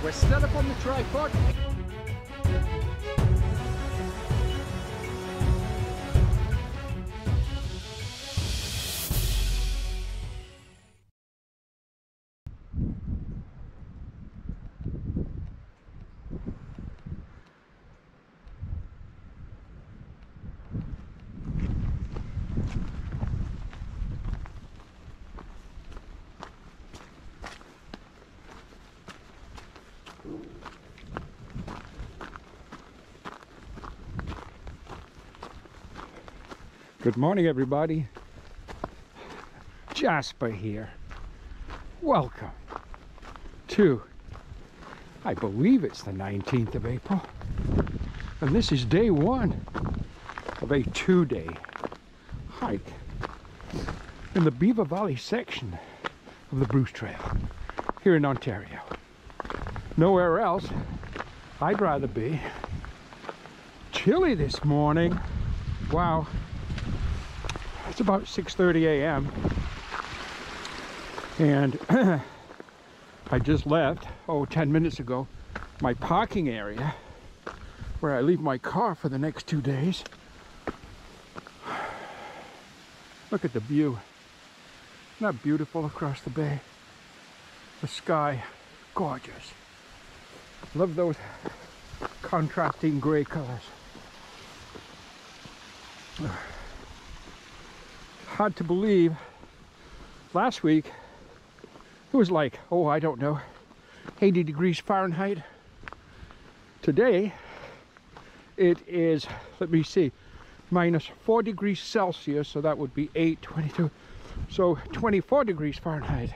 We're set up on the tripod. Good morning, everybody. Jasper here. Welcome to, I believe it's the 19th of April, and this is day one of a 2-day hike in the Beaver Valley section of the Bruce Trail here in Ontario. Nowhere else I'd rather be. Chilly this morning. Wow. It's about 6:30 a.m. and I just left, 10 minutes ago, my parking area where I leave my car for the next 2 days. Look at the view. Isn't that beautiful across the bay? The sky, gorgeous. Love those contrasting gray colors. Hard to believe, last week it was like, I don't know, 80 degrees Fahrenheit. Today it is, let me see, minus 4 degrees Celsius, so that would be 22, so 24 degrees Fahrenheit.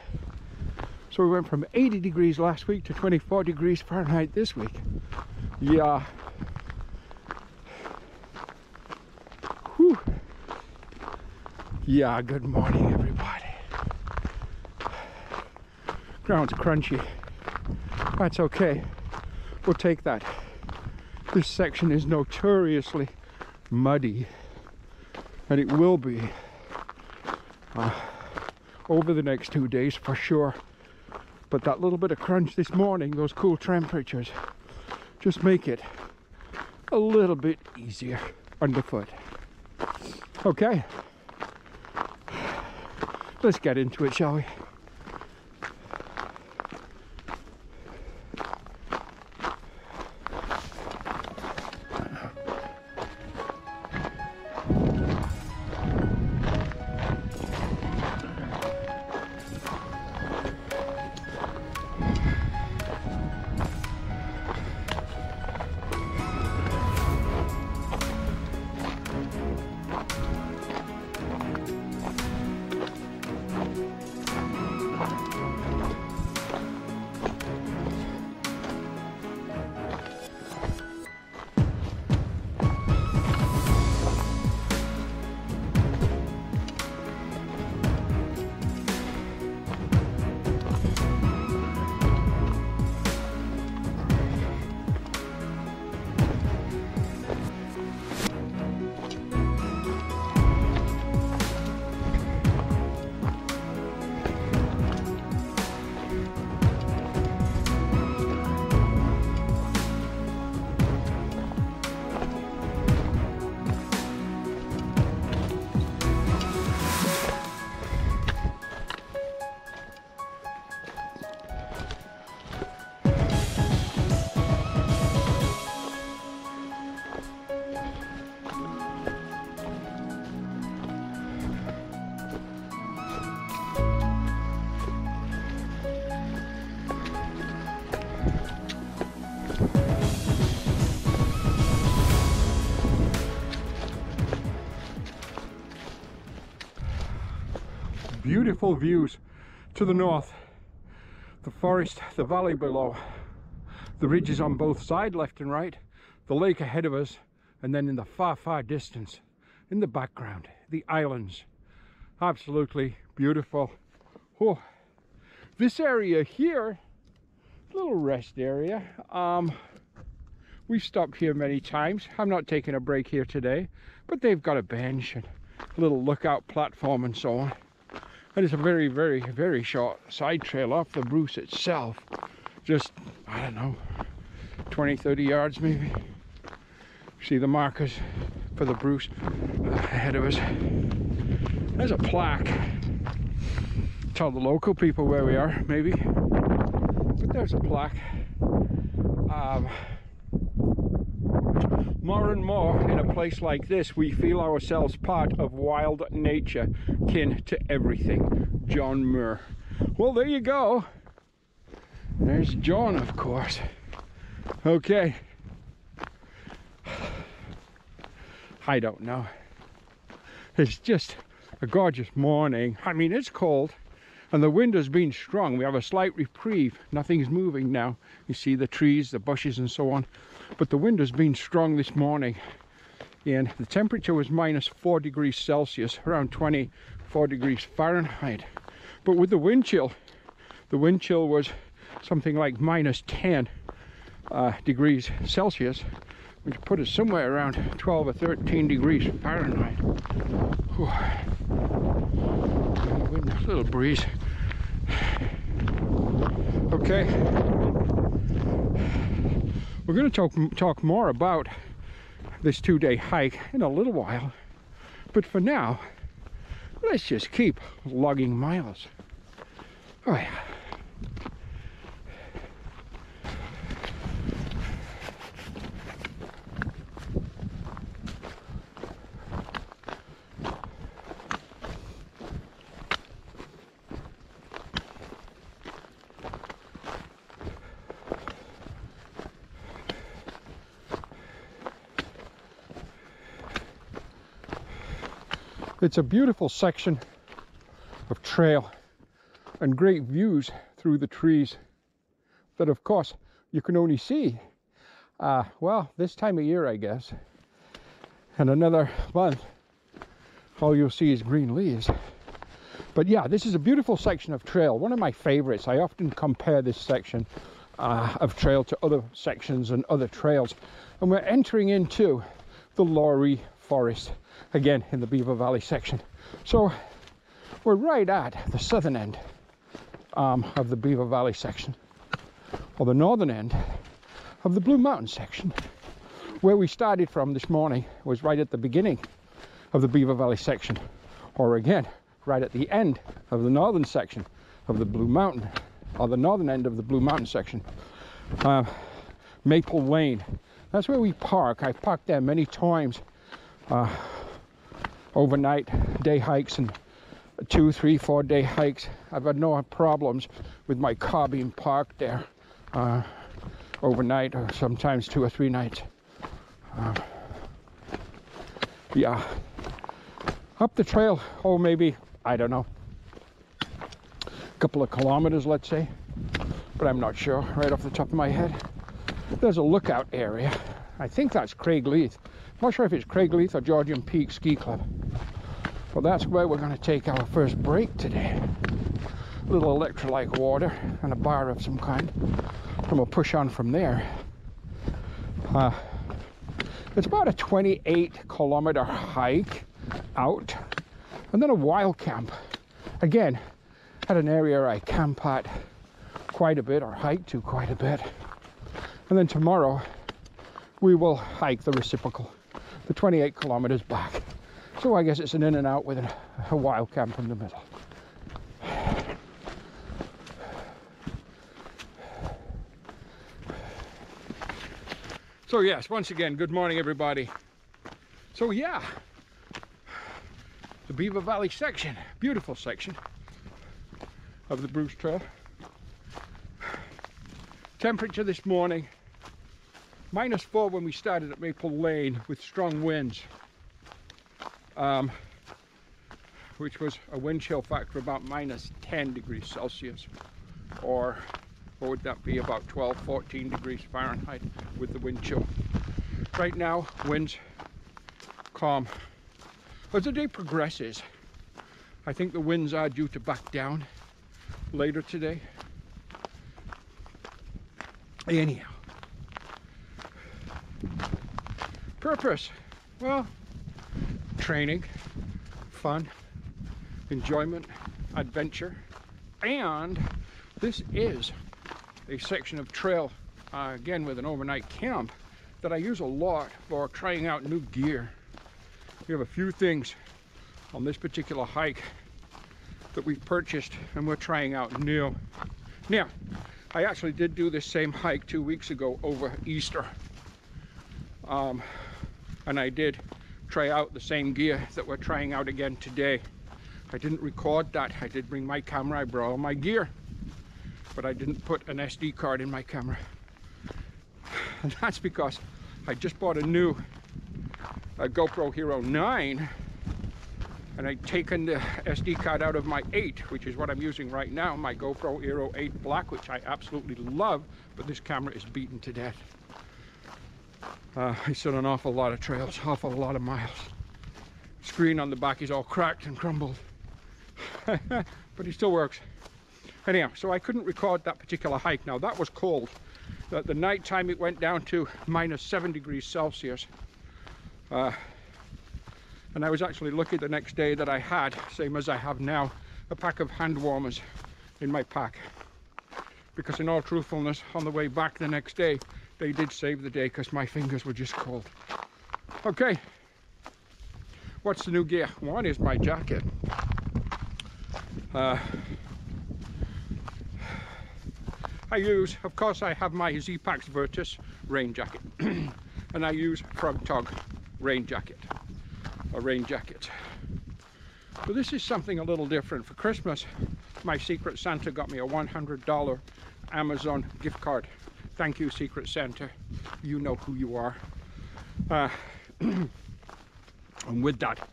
So we went from 80 degrees last week to 24 degrees Fahrenheit this week. Yeah. Whew. Yeah, good morning, everybody. Ground's crunchy. That's okay. We'll take that. This section is notoriously muddy, and it will be over the next 2 days for sure. But that little bit of crunch this morning, those cool temperatures, just make it a little bit easier underfoot. Okay. Let's get into it, shall we? Beautiful views to the north, the forest, the valley below, the ridges on both sides, left and right, the lake ahead of us, and then in the far distance, in the background, the islands. Absolutely beautiful. Oh, this area here, little rest area. We've stopped here many times. I'm not taking a break here today, but they've got a bench and a little lookout platform and so on. And it's a very short side trail off the Bruce itself. just, I don't know, 20, 30 yards maybe. See the markers for the Bruce ahead of us. There's a plaque. Tell the local people where we are, maybe. But there's a plaque. More and more in a place like this, we feel ourselves part of wild nature, kin to everything. John Muir. Well, there you go. There's John, of course. Okay. I don't know. It's just a gorgeous morning. I mean, it's cold and the wind has been strong. We have a slight reprieve. Nothing's moving now. You see the trees, the bushes and so on. But the wind has been strong this morning. And the temperature was minus 4 degrees Celsius, around 24 degrees Fahrenheit. But with the wind chill was something like minus 10 degrees Celsius, which put us somewhere around 12 or 13 degrees Fahrenheit. Whew. Wind, a little breeze. Okay, we're going to talk more about this 2-day hike in a little while, but for now, let's just keep logging miles. Oh yeah. It's a beautiful section of trail and great views through the trees that, of course, you can only see, well, this time of year, I guess. And another month, all you'll see is green leaves. But yeah, this is a beautiful section of trail, one of my favorites. I often compare this section of trail to other sections and other trails. And we're entering into the Laurie Forest, again in the Beaver Valley section. So we're right at the southern end of the Beaver Valley section, or the northern end of the Blue Mountain section. Where we started from this morning was right at the beginning of the Beaver Valley section, or again right at the end of the northern section of the Blue Mountain, or the northern end of the Blue Mountain section. Maple Lane, that's where we park. I've parked there many times. Overnight day hikes and 2, 3, 4 day hikes. I've had no problems with my car being parked there overnight, or sometimes 2 or 3 nights. Yeah, up the trail, oh, maybe, I don't know, a couple of kilometers, let's say, but I'm not sure right off the top of my head. There's a lookout area. I think that's Craigleith. Not sure if it's Craigleith or Georgian Peak Ski Club. Well, that's where we're going to take our first break today. A little electrolyte water and a bar of some kind. And we'll push on from there. It's about a 28-kilometer hike out. And then a wild camp. Again, at an area I camp at quite a bit, or hike to quite a bit. And then tomorrow, we will hike the reciprocal, the 28 kilometers back. So I guess it's an in and out with a wild camp in the middle. So yes, once again, good morning everybody. So yeah, the Beaver Valley section, beautiful section of the Bruce Trail. Temperature this morning, -4 when we started at Maple Lane with strong winds, which was a wind chill factor about -10 degrees Celsius, or what would that be, about 12, 14 degrees Fahrenheit with the wind chill. Right now, winds calm. As the day progresses, I think the winds are due to back down later today. Anyhow, purpose, well, training, fun, enjoyment, adventure, and this is a section of trail, again with an overnight camp, that I use a lot for trying out new gear. We have a few things on this particular hike that we've purchased and we're trying out new. Now, I actually did do this same hike 2 weeks ago over Easter. And I did try out the same gear that we're trying out again today. I didn't record that. I did bring my camera, I brought all my gear, but I didn't put an SD card in my camera. And that's because I just bought a new GoPro Hero 9, and I'd taken the SD card out of my 8, which is what I'm using right now, my GoPro Hero 8 Black, which I absolutely love, but this camera is beaten to death. It's done an awful lot of trails, awful lot of miles. Screen on the back is all cracked and crumbled, but it still works. Anyhow, so I couldn't record that particular hike. Now that was cold. The night time it went down to -7 degrees Celsius. And I was actually lucky the next day that I had, same as I have now, a pack of hand warmers in my pack. Because in all truthfulness, on the way back the next day, they did save the day because my fingers were just cold. Okay, what's the new gear? One is my jacket. I use, of course, I have my Z-Pax Virtus rain jacket. And I use Frog Tog rain jacket. A rain jacket. But this is something a little different. For Christmas, my Secret Santa got me a $100 Amazon gift card. Thank you, Secret Santa. You know who you are. And with that,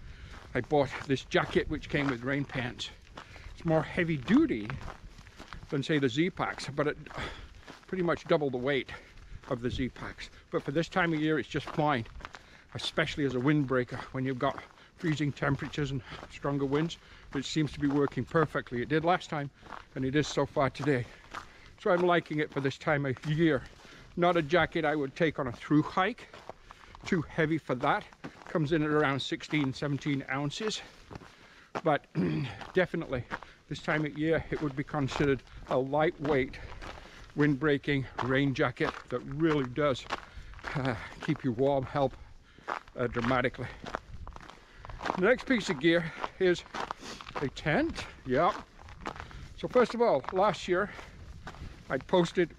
I bought this jacket which came with rain pants. It's more heavy duty than, say, the Z-Pax, but it pretty much double the weight of the Z-Pax. But for this time of year, it's just fine, especially as a windbreaker when you've got freezing temperatures and stronger winds, which seems to be working perfectly. It did last time, and it is so far today. So I'm liking it for this time of year. Not a jacket I would take on a through hike. Too heavy for that. Comes in at around 16, 17 ounces. But definitely this time of year it would be considered a lightweight windbreaking rain jacket that really does keep you warm, help dramatically. The next piece of gear is a tent. Yeah. So first of all, last year I'd posted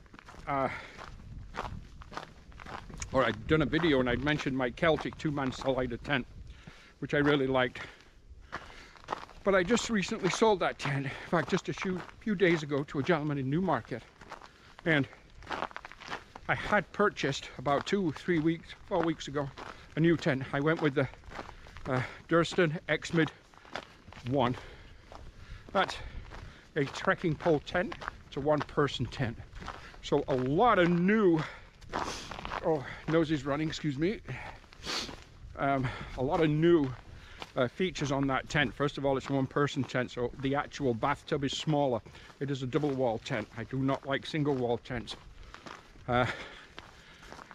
or I'd done a video and I'd mentioned my Celtic 2-man Salida tent, which I really liked. But I just recently sold that tent, in fact just a few days ago, to a gentleman in Newmarket. And I had purchased about 4 weeks ago a new tent. I went with the Durston X-Mid 1. That's a trekking pole tent. It's a one-person tent. So a lot of new, oh, nose is running, excuse me. A lot of new features on that tent. First of all, it's a one-person tent, so the actual bathtub is smaller. It is a double-wall tent. I do not like single-wall tents.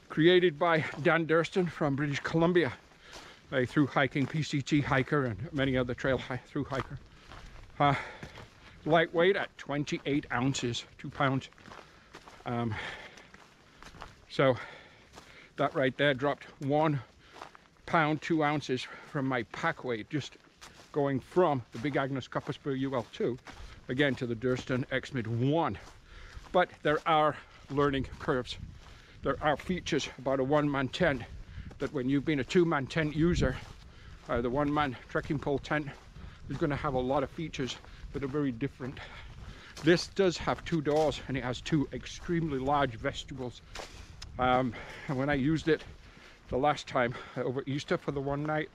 Created by Dan Durston from British Columbia, a through hiking PCT hiker and many other trail through hiker. Lightweight at 28 ounces, 2 pounds. So that right there dropped 1 pound 2 ounces from my pack weight, just going from the Big Agnes Copperspur UL2 again to the Durston X-Mid 1. But there are learning curves. There are features about a one-man tent that when you've been a 2-man tent user, the one-man trekking pole tent is going to have a lot of features that are very different. This does have 2 doors and it has 2 extremely large vestibules. And when I used it the last time over Easter for the one-night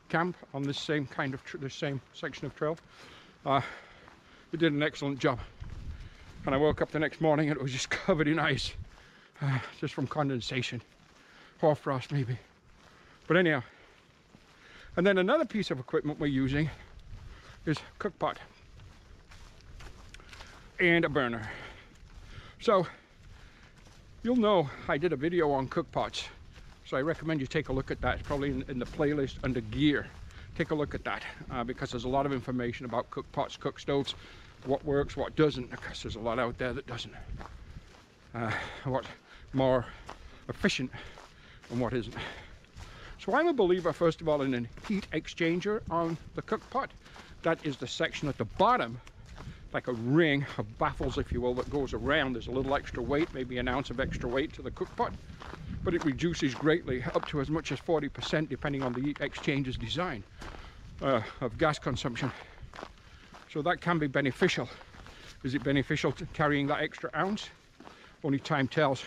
camp on this same kind of the same section of trail, it did an excellent job. And I woke up the next morning and it was just covered in ice, just from condensation, hoarfrost maybe. But anyhow, and then another piece of equipment we're using is cook pot and a burner. So you'll know I did a video on cook pots, so I recommend you take a look at that. It's probably in the playlist under gear. Take a look at that because there's a lot of information about cook pots, cook stoves, what works, what doesn't, because there's a lot out there that doesn't. what's more efficient and what isn't. So I'm a believer, first of all, in a heat exchanger on the cook pot. That is the section at the bottom, like a ring of baffles, if you will, that goes around. There's a little extra weight, maybe an ounce of extra weight to the cook pot, but it reduces greatly, up to as much as 40%, depending on the heat exchanger's design, of gas consumption. So that can be beneficial. Is it beneficial to carrying that extra ounce? Only time tells.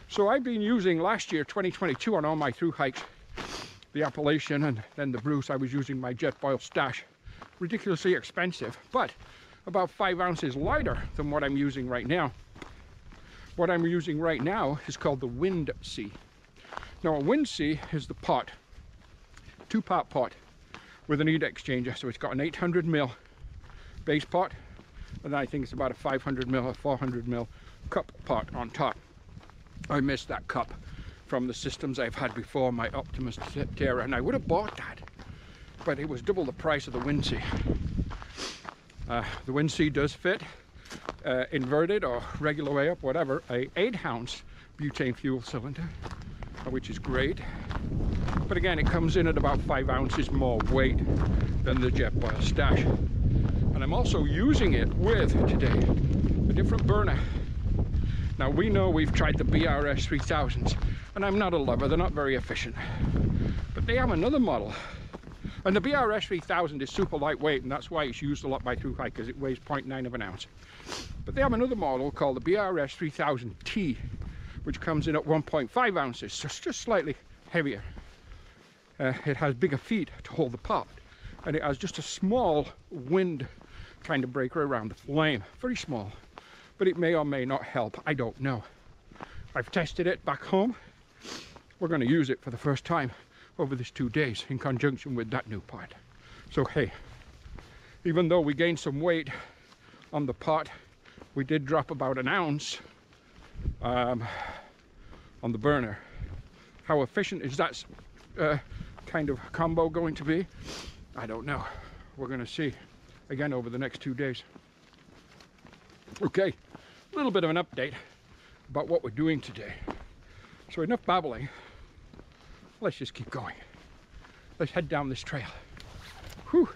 So I've been using last year, 2022, on all my through hikes, the Appalachian and then the Bruce, I was using my jet boil stash. Ridiculously expensive, but about 5 ounces lighter than what I'm using right now. What I'm using right now is called the Wind Sea. Now a Wind Sea is the pot, 2-part pot with an heat exchanger. So it's got an 800 ml base pot, and then I think it's about a 500 ml or 400 ml cup pot on top. I missed that cup from the systems I've had before, my Optimus Terra, and I would have bought that, but it was double the price of the Wind Sea. The Wind Sea does fit inverted or regular way up, whatever, a 8-ounce butane fuel cylinder, which is great. But again, it comes in at about 5 ounces more weight than the jet boil stash. And I'm also using it with, today, a different burner. Now we know we've tried the BRS 3000s, and I'm not a lover, they're not very efficient. But they have another model. And the BRS 3000 is super lightweight, and that's why it's used a lot by through hikers. It weighs 0.9 of an ounce. But they have another model called the BRS 3000T, which comes in at 1.5 ounces, so it's just slightly heavier. It has bigger feet to hold the pot, and it has just a small wind kind of breaker around the flame. Very small, but it may or may not help. I don't know. I've tested it back home. We're going to use it for the first time over these 2 days in conjunction with that new pot. So hey, even though we gained some weight on the pot, we did drop about an ounce on the burner. How efficient is that kind of combo going to be? I don't know. We're going to see again over the next 2 days. Okay, a little bit of an update about what we're doing today. So enough babbling. Let's just keep going. Let's head down this trail. Whew.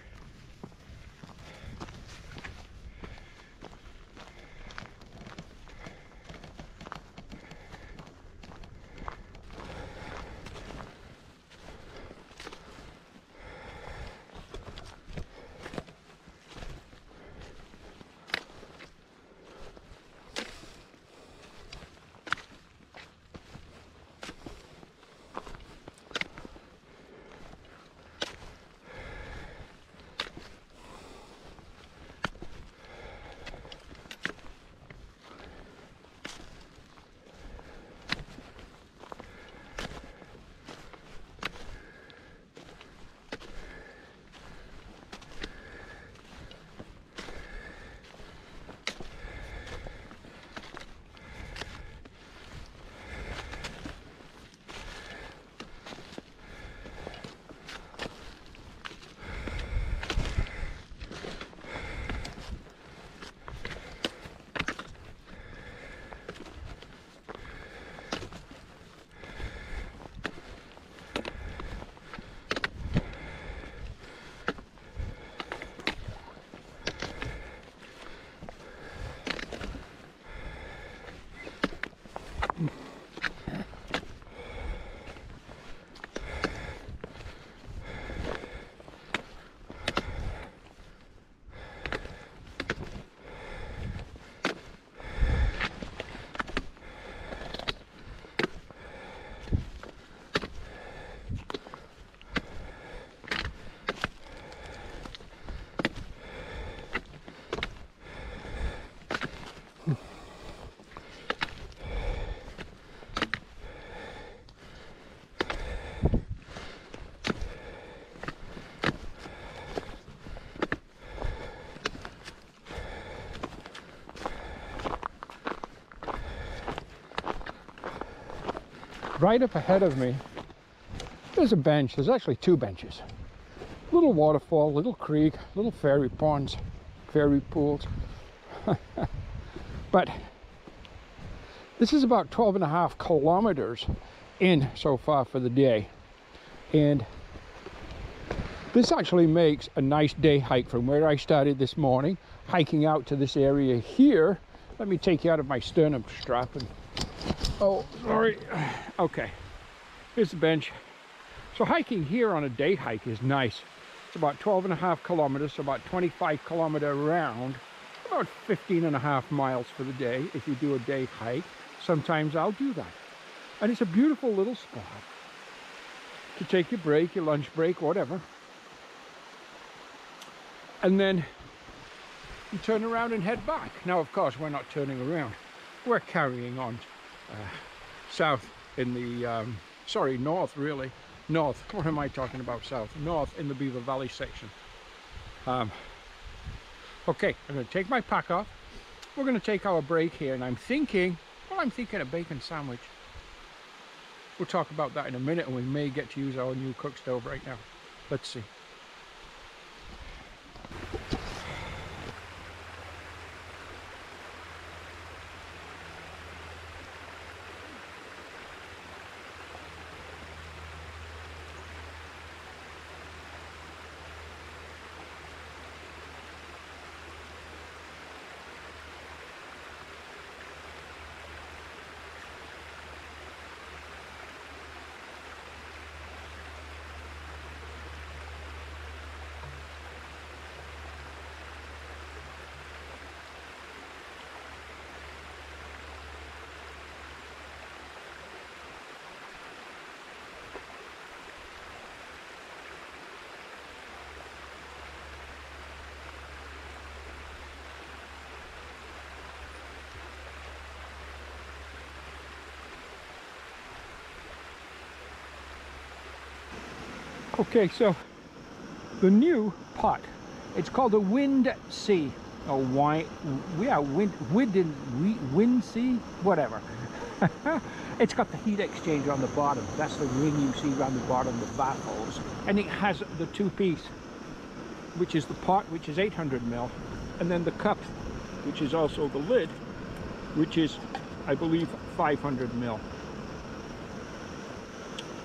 Right up ahead of me, there's a bench. There's actually 2 benches. Little waterfall, little creek, little fairy ponds, fairy pools. But This is about 12.5 kilometers in so far for the day. And this actually makes a nice day hike from where I started this morning, hiking out to this area here. Let me take you out of my sternum strap. And, oh, sorry. Okay, here's the bench. So hiking here on a day hike is nice. It's about 12.5 kilometers, so about 25-kilometer round, about 15.5 miles for the day if you do a day hike. Sometimes I'll do that. And it's a beautiful little spot to take your break, your lunch break, whatever. And then you turn around and head back. Now, of course, we're not turning around. We're carrying on south in the, north, really. North, what am I talking about? South, north in the Beaver Valley section. Okay, I'm going to take my pack off. We're going to take our break here, and I'm thinking a bacon sandwich. We'll talk about that in a minute, and we may get to use our new cook stove right now. Let's see. Okay, so the new pot, it's called a Wind Sea, or Wind Sea, whatever. It's got the heat exchanger on the bottom. That's the ring you see around the bottom, the baffles, and it has the two-piece, which is the pot, which is 800 ml, and then the cup, which is also the lid, which is, I believe, 500 ml.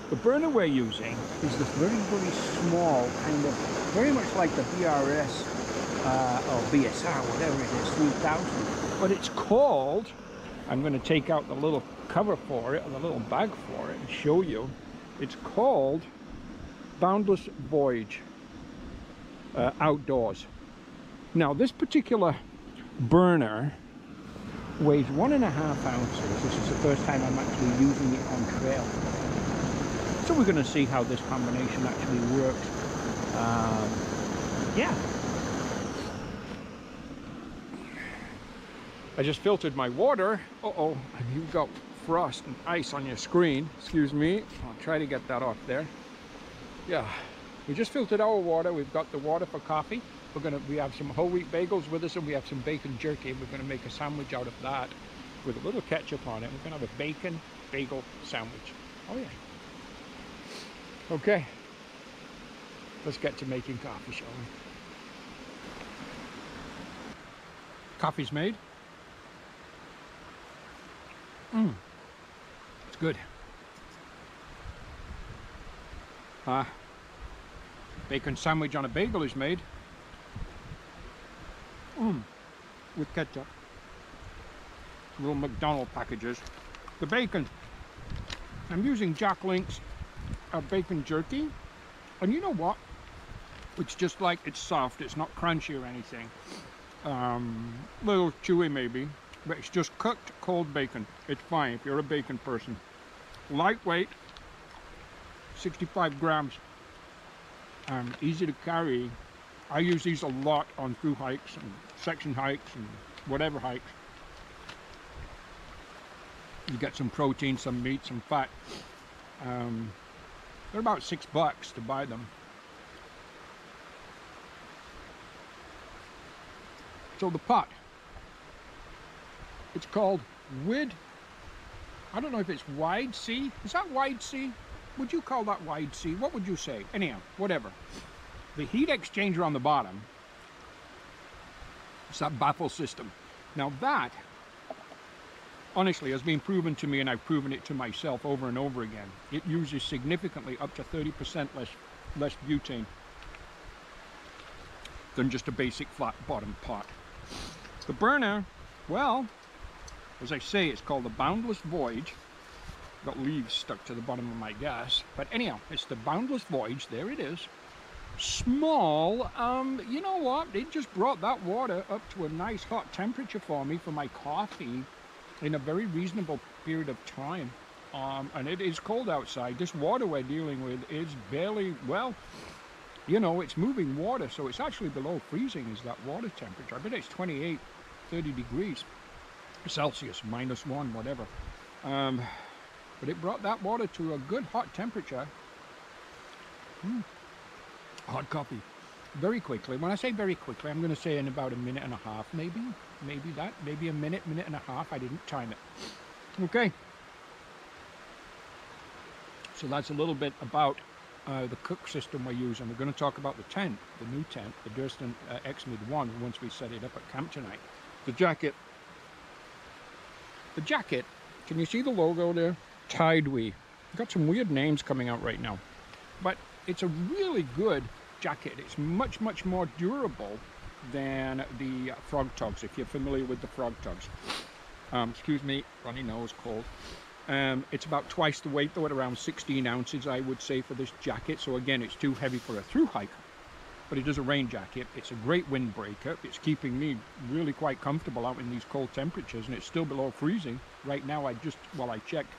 The burner we're using is this very, very small, kind of, very much like the BRS or BSR, whatever it is, 3000. But it's called, I'm going to take out the little cover for it, or the little bag for it, and show you. It's called Boundless Voyage Outdoors. Now, this particular burner weighs 1.5 ounces. This is the first time I'm actually using it on trail. So we're going to see how this combination actually works. Yeah. I just filtered my water. Uh-oh, and you've got frost and ice on your screen. Excuse me. I'll try to get that off there. Yeah, we just filtered our water. We've got the water for coffee. We have some whole wheat bagels with us, and we have some bacon jerky. We're going to make a sandwich out of that with a little ketchup on it. We're going to have a bacon bagel sandwich. Oh yeah. Okay, let's get to making coffee, shall we? Coffee's made. It's good. Bacon sandwich on a bagel is made. With ketchup. Little McDonald's packages. The bacon. I'm using Jack Link's bacon jerky, and you know what? It's just like, it's soft. It's not crunchy or anything. Little chewy maybe, but it's just cooked cold bacon. It's fine if you're a bacon person. Lightweight, 65 grams. Easy to carry. I use these a lot on through hikes and section hikes and whatever hikes. You get some protein, some meat, some fat. They're about $6 to buy them. So the pot, it's called I don't know if it's Wide Sea. Is that Wide Sea? Would you call that Wide Sea? What would you say? Anyhow, whatever. The heat exchanger on the bottom, it's that baffle system. Now that honestly, has been proven to me, and I've proven it to myself over and over again. It uses significantly up to 30% less butane than just a basic flat bottom pot. The burner, well, as I say, it's called the Boundless Voyage. Got leaves stuck to the bottom of my gas, but anyhow, it's the Boundless Voyage. There it is. Small. You know what? It just brought that water up to a nice hot temperature for me for my coffee in a very reasonable period of time. And it is cold outside. This water we're dealing with is barely, well, you know, it's moving water, so it's actually below freezing is that water temperature. I bet it's 28, 30 degrees Celsius, -1, whatever. But it brought that water to a good hot temperature. Hot coffee. Very quickly. When I say very quickly, I'm going to say in about a minute and a half, maybe a minute and a half. I didn't time it. Okay. So that's a little bit about the cook system we're using. We're going to talk about the tent, the new tent, the Durston X-Mid 1, once we set it up at camp tonight. The jacket. The jacket, can you see the logo there? Tidewee. Got some weird names coming out right now. But it's a really good jacket. It's much, much more durable than the Frog Togs, if you're familiar with the Frog Togs. Excuse me, runny nose, cold. It's about twice the weight, though, at around 16 ounces, I would say, for this jacket. So again, it's too heavy for a through hike, but it is a rain jacket. It's a great windbreaker. It's keeping me really quite comfortable out in these cold temperatures, and it's still below freezing. Right now, I checked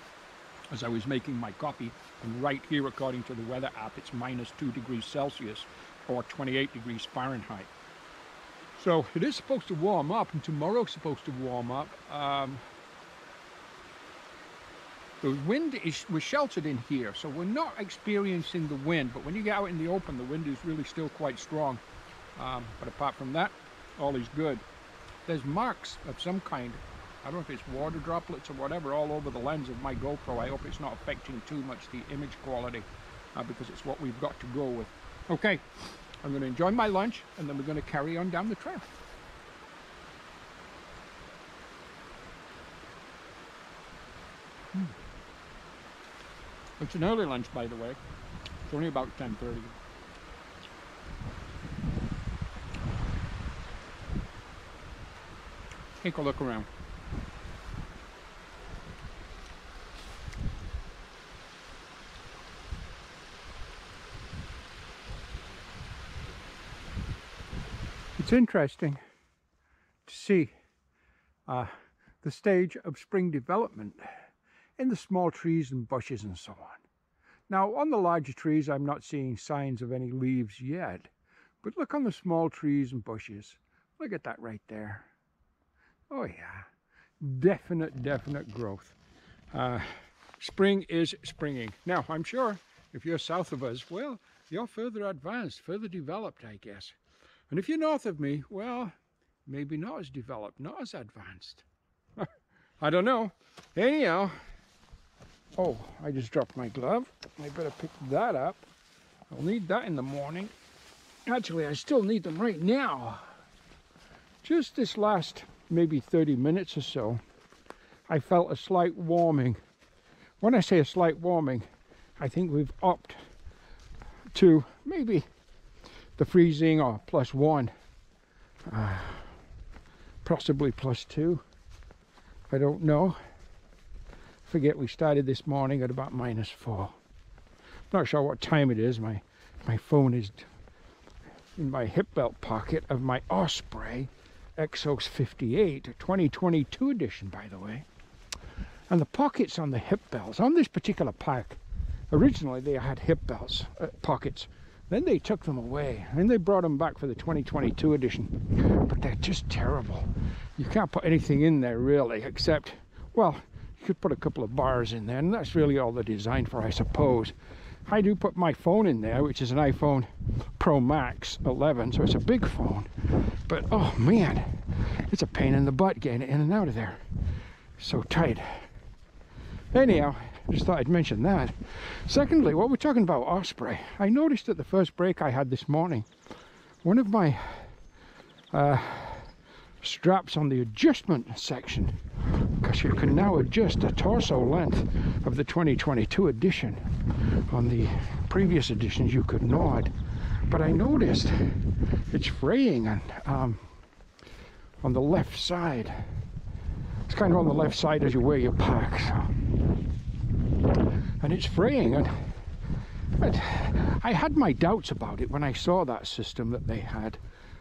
as I was making my coffee, and right here, according to the weather app, it's -2 degrees Celsius or 28 degrees Fahrenheit. So it is supposed to warm up, and tomorrow's supposed to warm up. The wind we're sheltered in here, so we're not experiencing the wind, but when you get out in the open, the wind is really still quite strong. But apart from that, all is good. There's marks of some kind. I don't know if it's water droplets or whatever all over the lens of my GoPro. I hope it's not affecting too much the image quality, because it's what we've got to go with. Okay, I'm going to enjoy my lunch, and then we're going to carry on down the trail. It's an early lunch, by the way. It's only about 10:30. Take a look around. It's interesting to see the stage of spring development in the small trees and bushes and so on. Now, on the larger trees, I'm not seeing signs of any leaves yet, but look on the small trees and bushes. Look at that right there. Oh yeah, definite growth. Spring is springing. Now, I'm sure if you're south of us, well, you're further advanced, further developed, I guess. And if you're north of me, well, maybe not as developed, not as advanced. I don't know. Anyhow, oh, I just dropped my glove. I better pick that up. I'll need that in the morning. Actually, I still need them right now. Just this last maybe 30 minutes or so, I felt a slight warming. When I say a slight warming, I think we've upped to maybe the freezing or +1, possibly +2. I don't know. Forget we started this morning at about -4. Not sure what time it is. My phone is in my hip belt pocket of my Osprey Exos 58, 2022 edition, by the way. And the pockets on the hip belts on this particular pack, originally they had hip belts pockets. Then they took them away, and they brought them back for the 2022 edition. But they're just terrible. You can't put anything in there really, except, well, you could put a couple of bars in there, and that's really all they're designed for, I suppose. I do put my phone in there, which is an iPhone Pro Max 11, so it's a big phone. But oh man, it's a pain in the butt getting it in and out of there. So tight. Anyhow, I just thought I'd mention that. Secondly, what we're talking about Osprey, I noticed at the first break I had this morning, one of my straps on the adjustment section because you can now adjust the torso length of the 2022 edition. On the previous editions you could not, but I noticed it's fraying on the left side. It's kind of on the left side as you wear your pack, so. And it's fraying, and I had my doubts about it when I saw that system that they had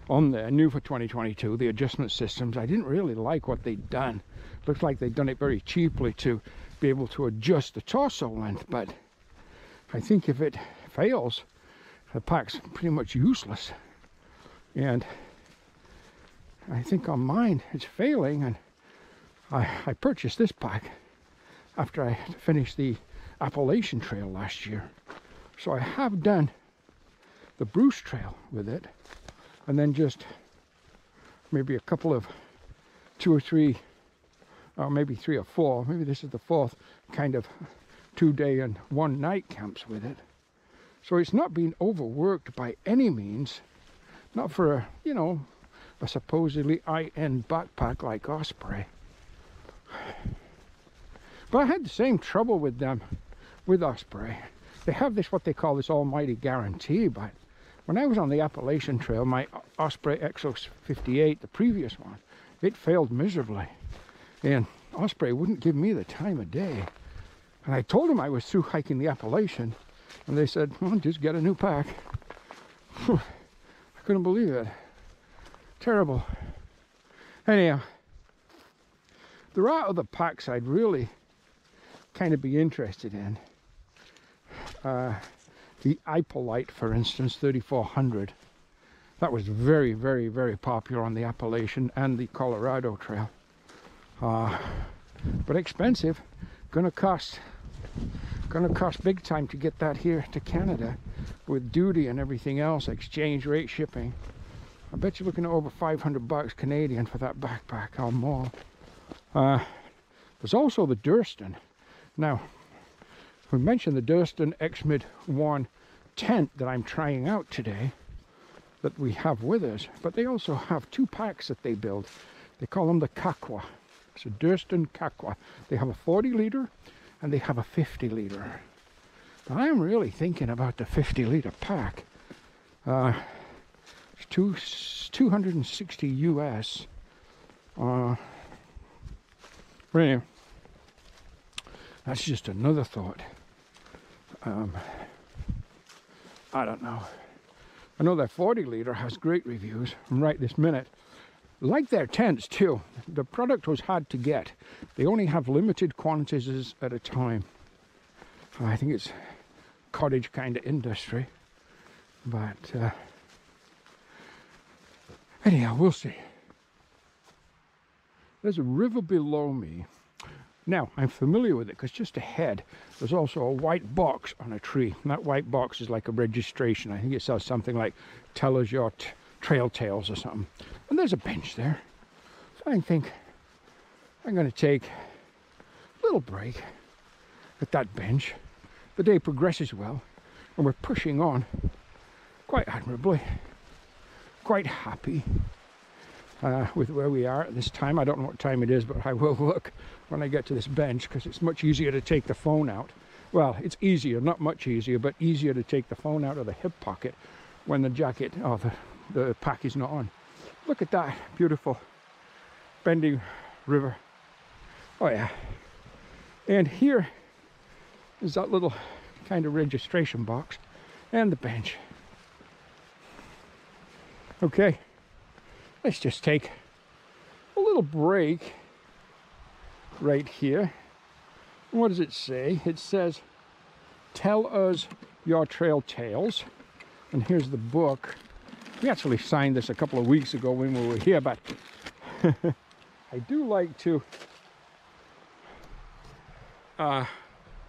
on there, new for 2022, the adjustment systems. I didn't really like what they'd done. Looked like they'd done it very cheaply to be able to adjust the torso length, but I think if it fails, the pack's pretty much useless. And I think on mine it's failing, and I purchased this pack after I finished the Appalachian Trail last year. So I have done the Bruce Trail with it, and then just maybe a couple of 2 or 3, or maybe 3 or 4, maybe this is the 4th kind of 2-day and 1-night camps with it. So it's not been overworked by any means, not for a, you know, a supposedly high-end backpack like Osprey. But I had the same trouble with them, with Osprey. They have this, what they call this almighty guarantee, but when I was on the Appalachian Trail, my Osprey Exos 58, the previous one, it failed miserably. And Osprey wouldn't give me the time of day. And I told them I was through hiking the Appalachian, and they said, well, just get a new pack. I couldn't believe it. Terrible. Anyhow, there are other packs I'd really kind of be interested in. The Ipolite, for instance, 3400. That was very, very, very popular on the Appalachian and the Colorado Trail. But expensive. Gonna cost big time to get that here to Canada with duty and everything else, exchange rate, shipping. I bet you're looking at over 500 bucks Canadian for that backpack or more. There's also the Durston. Now, we mentioned the Durston X-Mid 1 tent that I'm trying out today, that we have with us, but they also have 2 packs that they build. They call them the Kakwa. It's a Durston Kakwa. They have a 40-liter and they have a 50-liter. I'm really thinking about the 50-liter pack. It's 260 US. But anyway, that's just another thought. I don't know. I know their 40-liter has great reviews right this minute. Like their tents too. The product was hard to get. They only have limited quantities at a time. I think it's cottage kind of industry. But anyhow, we'll see. There's a river below me. Now, I'm familiar with it because just ahead there's also a white box on a tree. And that white box is like a registration. I think it says something like, tell us your trail tales or something. And there's a bench there. So I think I'm going to take a little break at that bench. The day progresses well and we're pushing on quite admirably. Quite happy with where we are at this time. I don't know what time it is, but I will look when I get to this bench because it's much easier to take the phone out. Well, it's easier, not much easier, but easier to take the phone out of the hip pocket when the jacket or the pack is not on. Look at that beautiful bending river. Oh yeah. And here is that little kind of registration box and the bench. Okay, let's just take a little break right here. And what does it say? It says, tell us your trail tales. And here's the book. We actually signed this a couple of weeks ago when we were here, but I do like to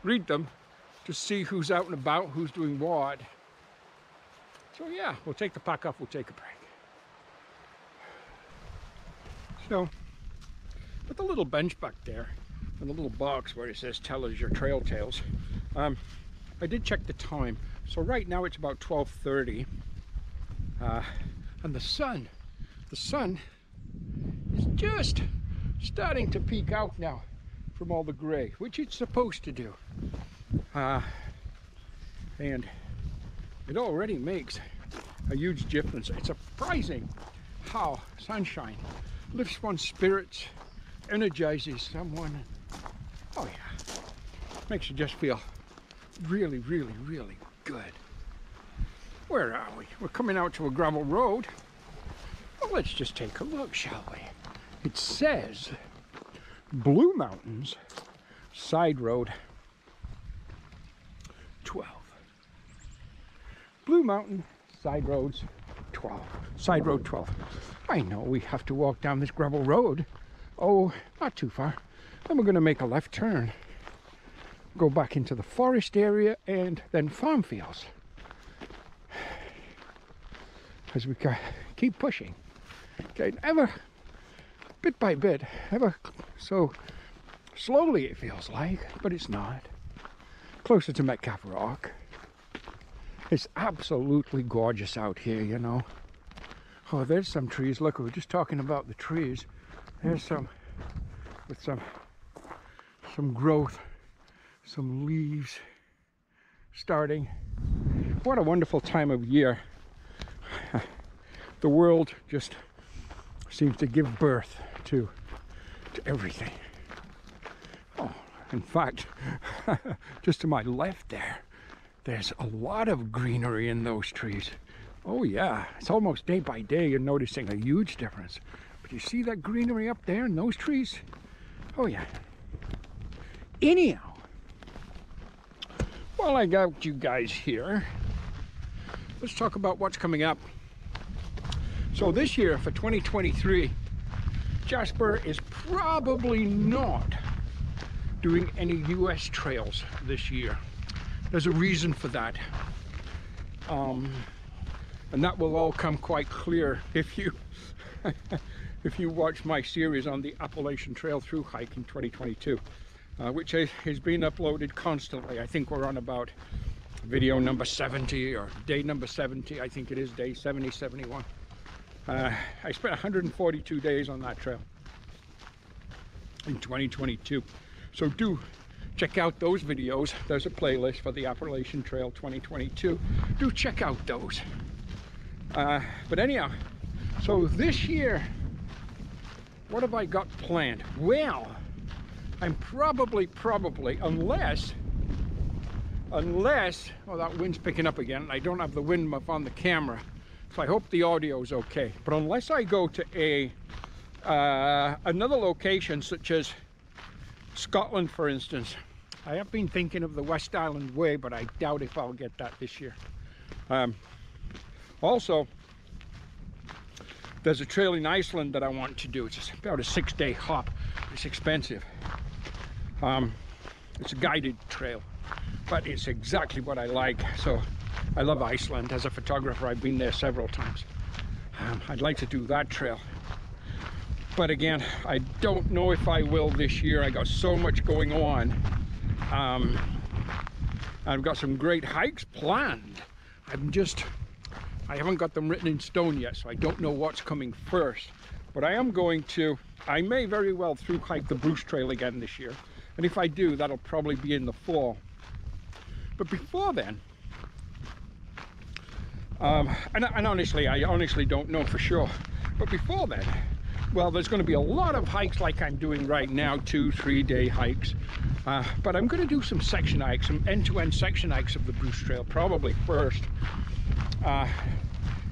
read them to see who's out and about, who's doing what. So yeah, we'll take the pack off, we'll take a break. So, with the little bench back there, and the little box where it says tell us your trail tales, I did check the time. So right now it's about 12:30, and the sun is just starting to peek out now from all the gray, which it's supposed to do. And it already makes a huge difference. It's surprising how sunshine lifts one's spirits, energizes someone. Oh yeah, makes you just feel really, really, really good. Where are we? We're coming out to a gravel road. Well, let's just take a look, shall we? It says Blue Mountains Side Road 12. Blue Mountain Side Roads 12. Side Road 12. I know we have to walk down this gravel road. Oh, not too far. Then we're going to make a left turn, go back into the forest area and then farm fields. As we keep pushing. Okay, ever bit by bit, ever so slowly it feels like, but it's not. Closer to Metcalf Rock. It's absolutely gorgeous out here, you know. Oh, there's some trees. Look, we were just talking about the trees. There's some with some growth, some leaves starting. What a wonderful time of year. The world just seems to give birth to everything. Oh, in fact, just to my left there's a lot of greenery in those trees. Oh yeah, it's almost day by day you're noticing a huge difference. But you see that greenery up there in those trees? Oh yeah. Anyhow, while I got you guys here, let's talk about what's coming up. So this year, for 2023, Jasper is probably not doing any US trails this year. There's a reason for that. And that will all come quite clear if you if you watch my series on the Appalachian Trail Through Hike in 2022, which has been uploaded constantly. I think we're on about video number 70 or day number 70. I think it is day 70, 71. I spent 142 days on that trail in 2022. So do check out those videos. There's a playlist for the Appalachian Trail 2022. Do check out those. But anyhow, so this year, what have I got planned? Well, I'm probably, unless, oh, that wind's picking up again. I don't have the wind muff on the camera, so I hope the audio is okay. But unless I go to another location such as Scotland, for instance, I have been thinking of the West Island Way, but I doubt if I'll get that this year. Also, there's a trail in Iceland that I want to do. It's about a 6-day hop. It's expensive. It's a guided trail, but it's exactly what I like. So I love Iceland. As a photographer, I've been there several times. I'd like to do that trail. But again, I don't know if I will this year. I got so much going on. I've got some great hikes planned. I haven't got them written in stone yet, so I don't know what's coming first. But I am going to, I may very well through hike the Bruce Trail again this year. And if I do, that'll probably be in the fall. But before then, and honestly, I honestly don't know for sure. But before then, well, there's going to be a lot of hikes like I'm doing right now, 2-3 day hikes. But I'm going to do some section hikes, some end-to-end section hikes of the Bruce Trail, probably first.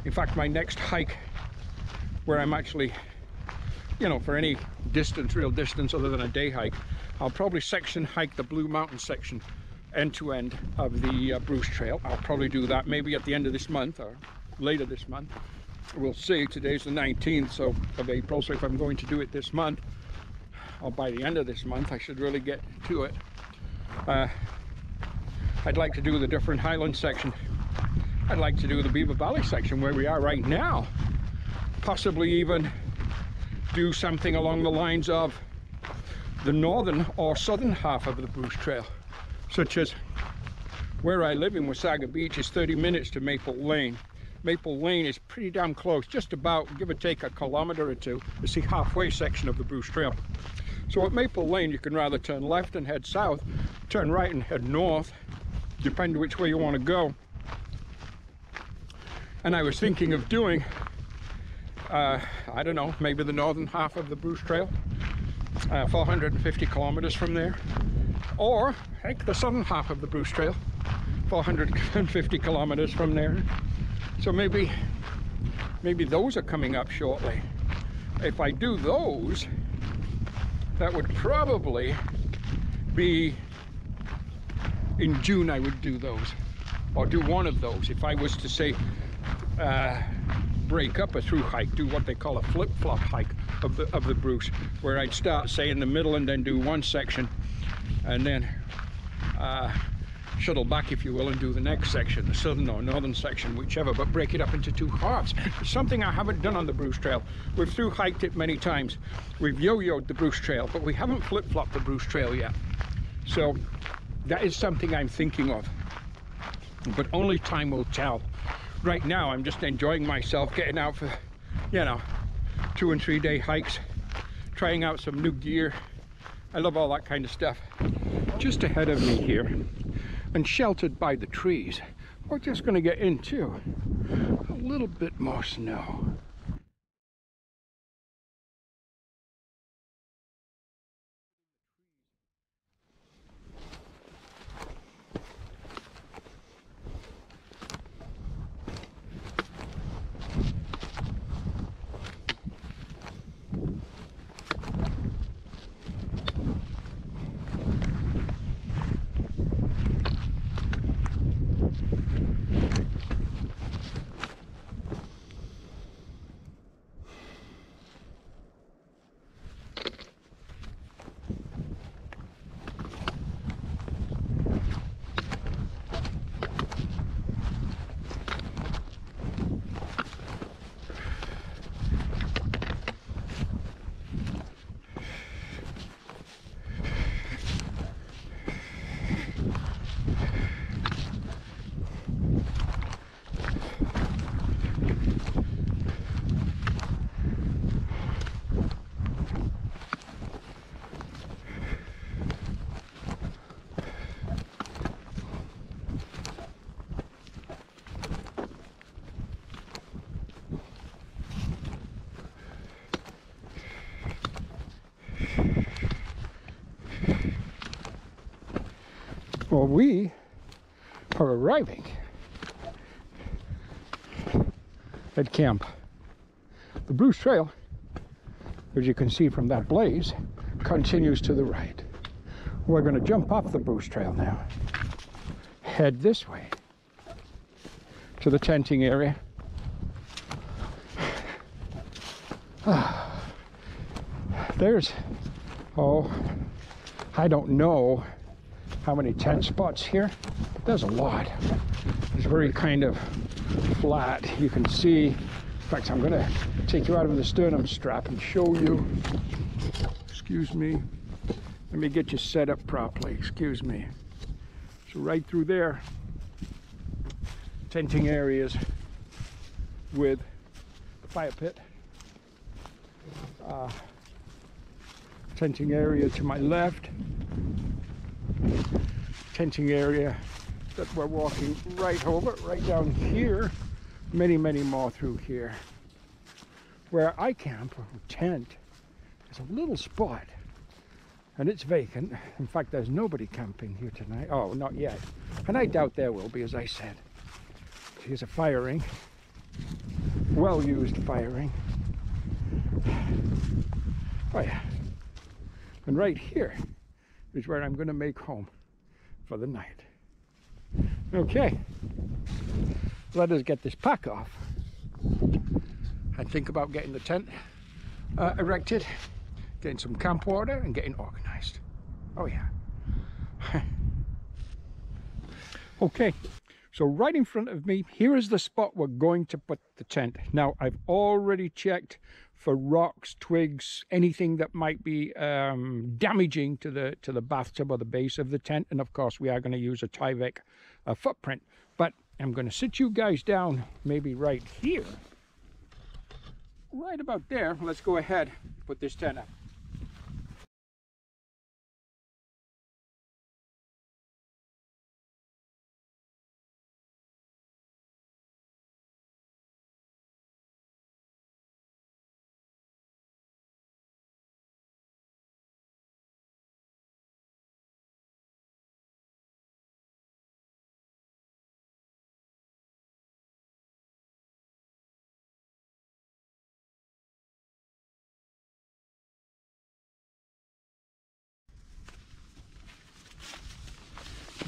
In fact, my next hike, where I'm actually, you know, for any distance, real distance other than a day hike, I'll probably section hike the Blue Mountain section end-to-end of the Bruce Trail. I'll probably do that maybe at the end of this month or later this month. We'll see. Today's the 19th of April, so if I'm going to do it this month, or by the end of this month, I should really get to it. I'd like to do the different highland section. I'd like to do the Beaver Valley section where we are right now. Possibly even do something along the lines of the northern or southern half of the Bruce Trail, such as where I live in Wasaga Beach is 30 minutes to Maple Lane. Maple Lane is pretty damn close, just about, give or take, a kilometer or two. It's the halfway section of the Bruce Trail. So at Maple Lane, you can rather turn left and head south, turn right and head north, depending which way you want to go. And I was thinking of doing, I don't know, maybe the northern half of the Bruce Trail, 450 kilometers from there. Or, heck, the southern half of the Bruce Trail, 450 kilometers from there. So maybe those are coming up shortly. If I do those, that would probably be in June. I would do those, or do one of those. If I was to say break up a through hike, do what they call a flip-flop hike of the Bruce, where I'd start, say, in the middle and then do one section, and then shuttle back, if you will, and do the next section, the southern or northern section, whichever, but break it up into two halves. It's something I haven't done on the Bruce Trail. We've through hiked it many times. We've yo-yoed the Bruce Trail, but we haven't flip-flopped the Bruce Trail yet. So that is something I'm thinking of, but only time will tell. Right now, I'm just enjoying myself, getting out for, you know, 2 and 3 day hikes, trying out some new gear. I love all that kind of stuff. Just ahead of me here, and sheltered by the trees, we're just going to get into a little bit more snow. Well, we are arriving at camp. The Bruce Trail, as you can see from that blaze, continues to the right. We're going to jump off the Bruce Trail now, head this way to the tenting area. There's, oh, I don't know how many tent spots here, but there's a lot. It's very kind of flat. You can see, in fact, I'm going to take you out of the sternum strap and show you. Excuse me. Let me get you set up properly. Excuse me. So right through there, tenting areas with the fire pit. Tenting area to my left. Tenting area that we're walking right over, right down here. Many, many more through here. Where I camp, or tent, is a little spot, and it's vacant. In fact, there's nobody camping here tonight. Oh, not yet. And I doubt there will be, as I said. Here's a fire ring. Well-used fire ring. Oh yeah. And right here is where I'm going to make home for the night. Okay, let us get this pack off and think about getting the tent erected, getting some camp water, and getting organized. Oh yeah. Okay, so right in front of me, here is the spot we're going to put the tent. Now, I've already checked for rocks, twigs, anything that might be damaging to the bathtub or the base of the tent. And of course, we are going to use a Tyvek footprint. But I'm going to sit you guys down maybe right here. Right about there. Let's go ahead and put this tent up.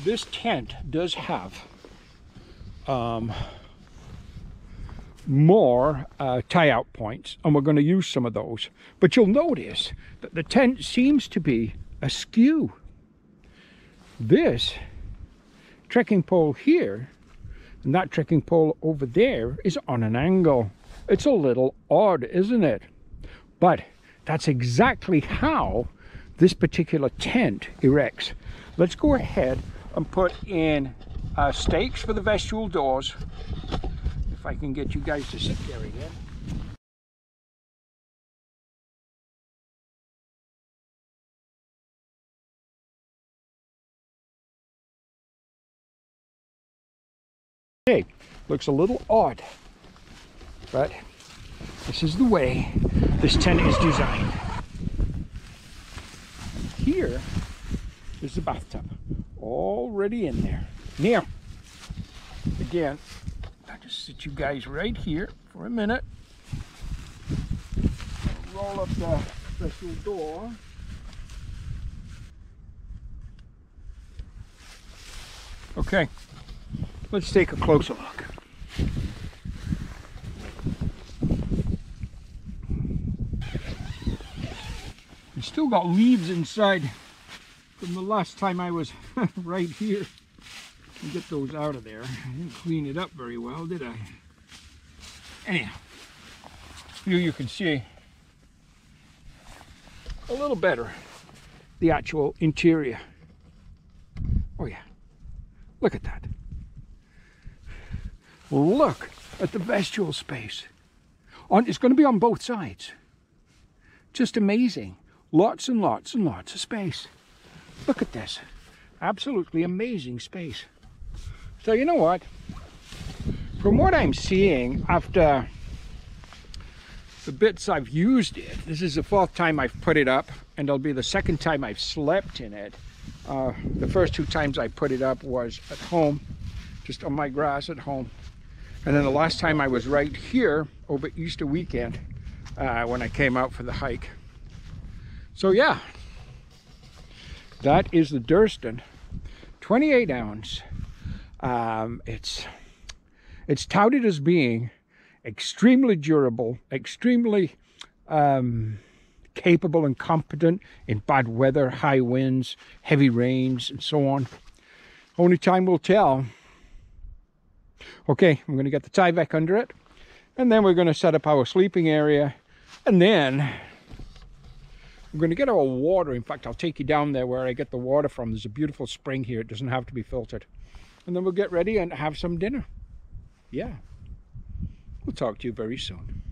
This tent does have more tie-out points, and we're going to use some of those. But you'll notice that the tent seems to be askew. This trekking pole here and that trekking pole over there is on an angle. It's a little odd, isn't it? But that's exactly how this particular tent erects. Let's go ahead and put in stakes for the vestibule doors. If I can get you guys to sit there again. Okay, looks a little odd, but this is the way this tent is designed. Here is the bathtub, already in there. Now, again, I'll just sit you guys right here for a minute. Roll up the special door. Okay, let's take a closer look. We still got leaves inside from the last time I was right here. I'll get those out of there. I didn't clean it up very well, did I? Anyhow, you can see a little better the actual interior. Oh yeah, look at that. Look at the vestibule space. It's going to be on both sides. Just amazing. Lots and lots and lots of space. Look at this. Absolutely amazing space. So you know what? From what I'm seeing after the bits I've used it, this is the 4th time I've put it up, and it'll be the 2nd time I've slept in it. The first 2 times I put it up was at home, just on my grass at home. And then the last time I was right here over Easter weekend when I came out for the hike. So yeah, that is the Durston 28 ounce. It's touted as being extremely durable, extremely capable and competent in bad weather, high winds, heavy rains, and so on. Only time will tell. Okay, I'm going to get the Tyvek under it, and then we're going to set up our sleeping area, and then I'm going to get our water. In fact, I'll take you down there where I get the water from. There's a beautiful spring here. It doesn't have to be filtered. And then we'll get ready and have some dinner. Yeah. We'll talk to you very soon.